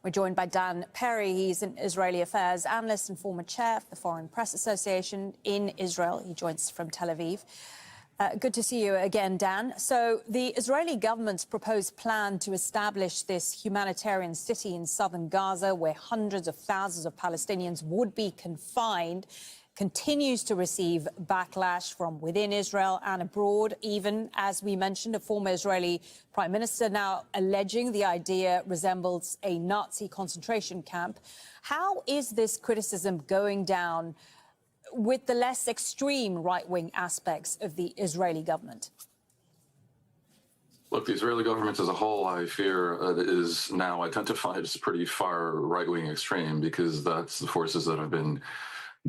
We're joined by Dan Perry. He's an Israeli affairs analyst and former chair of the Foreign Press Association in Israel. He joins us from Tel Aviv. Good to see you again, Dan. So the Israeli government's proposed plan to establish this humanitarian city in southern Gaza, where hundreds of thousands of Palestinians would be confined, continues to receive backlash from within Israel and abroad. Even, as we mentioned, a former Israeli prime minister now alleging the idea resembles a Nazi concentration camp. How is this criticism going down with the less extreme right-wing aspects of the Israeli government? Look, the Israeli government as a whole, I fear, is now identified as pretty far right-wing extreme, because that's the forces that have been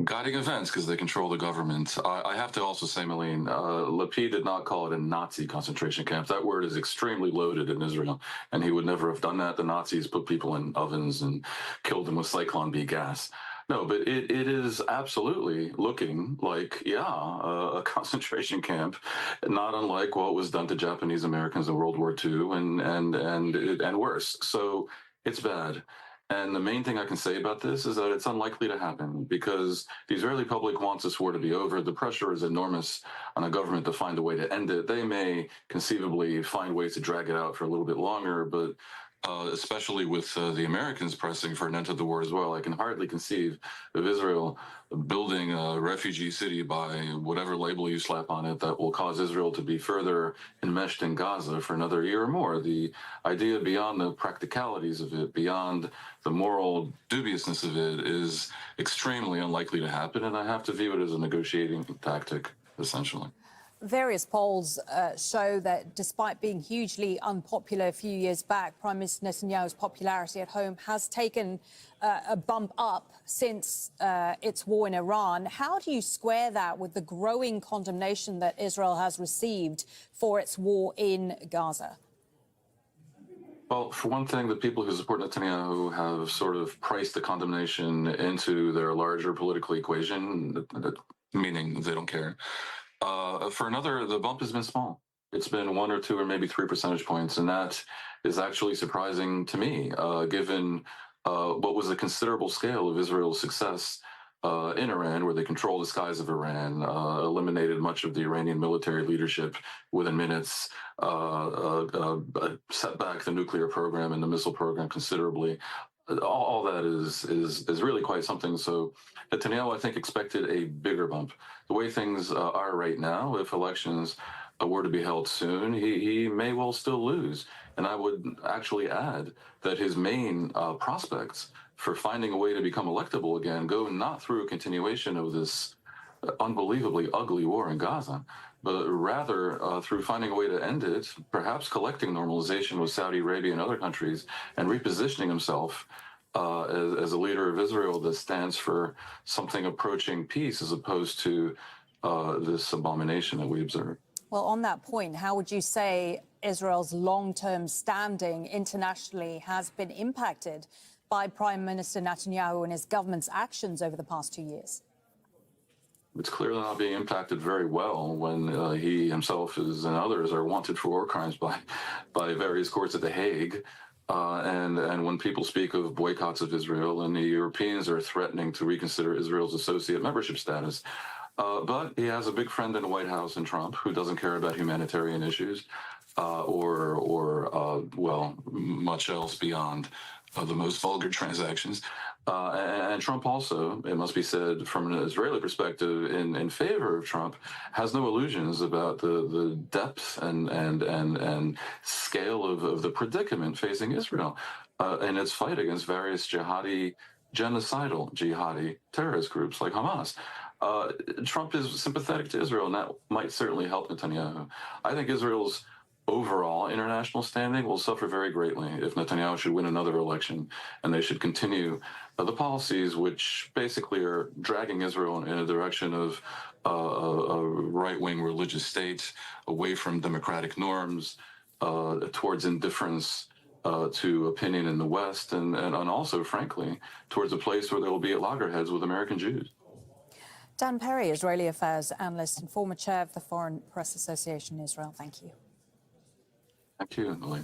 guiding events, because they control the government. I have to also say, Malene, Lapid did not call it a Nazi concentration camp. That word is extremely loaded in Israel, and he would never have done that. The Nazis put people in ovens and killed them with Cyclone B gas. No, but it is absolutely looking like, a concentration camp, not unlike what was done to Japanese Americans in World War II and worse. So it's bad. And the main thing I can say about this is that it's unlikely to happen, because the Israeli public wants this war to be over. The pressure is enormous on a government to find a way to end it. They may conceivably find ways to drag it out for a little bit longer, but especially with the Americans pressing for an end to the war as well, I can hardly conceive of Israel building a refugee city by whatever label you slap on it that will cause Israel to be further enmeshed in Gaza for another year or more. The idea beyond the practicalities of it, beyond the moral dubiousness of it, is extremely unlikely to happen, and I have to view it as a negotiating tactic, essentially. Various polls show that despite being hugely unpopular a few years back, Prime Minister Netanyahu's popularity at home has taken a bump up since its war in Iran. How do you square that with the growing condemnation that Israel has received for its war in Gaza? Well, for one thing, the people who support Netanyahu have sort of priced the condemnation into their larger political equation, meaning they don't care. For another, the bump has been small. It's been 1 or 2 or maybe 3 percentage points, and that is actually surprising to me, given what was a considerable scale of Israel's success in Iran, where they controlled the skies of Iran, eliminated much of the Iranian military leadership within minutes, set back the nuclear program and the missile program considerably. All that is really quite something. So Netanyahu, I think, expected a bigger bump. The way things are right now, if elections were to be held soon, he may well still lose. And I would actually add that his main prospects for finding a way to become electable again go not through a continuation of this unbelievably ugly war in Gaza, but rather through finding a way to end it, perhaps collecting normalization with Saudi Arabia and other countries, and repositioning himself as a leader of Israel that stands for something approaching peace, as opposed to this abomination that we observe. Well, on that point, how would you say Israel's long-term standing internationally has been impacted by Prime Minister Netanyahu and his government's actions over the past 2 years? It's clearly not being impacted very well when he himself and others are wanted for war crimes by various courts at The Hague. And when people speak of boycotts of Israel, and the Europeans are threatening to reconsider Israel's associate membership status. But he has a big friend in the White House in Trump, who doesn't care about humanitarian issues or much else beyond the most vulgar transactions. And Trump also, it must be said from an Israeli perspective, in favor of Trump, has no illusions about the depth and scale of the predicament facing Israel in its fight against various genocidal jihadi terrorist groups like Hamas. Trump is sympathetic to Israel, and that might certainly help Netanyahu. I think Israel's overall international standing will suffer very greatly if Netanyahu should win another election, and they should continue the policies which basically are dragging Israel in a direction of a right-wing religious state, away from democratic norms, towards indifference to opinion in the West, and also, frankly, towards a place where there will be at loggerheads with American Jews. Dan Perry, Israeli affairs analyst and former chair of the Foreign Press Association in Israel. Thank you. Thank you, Emily.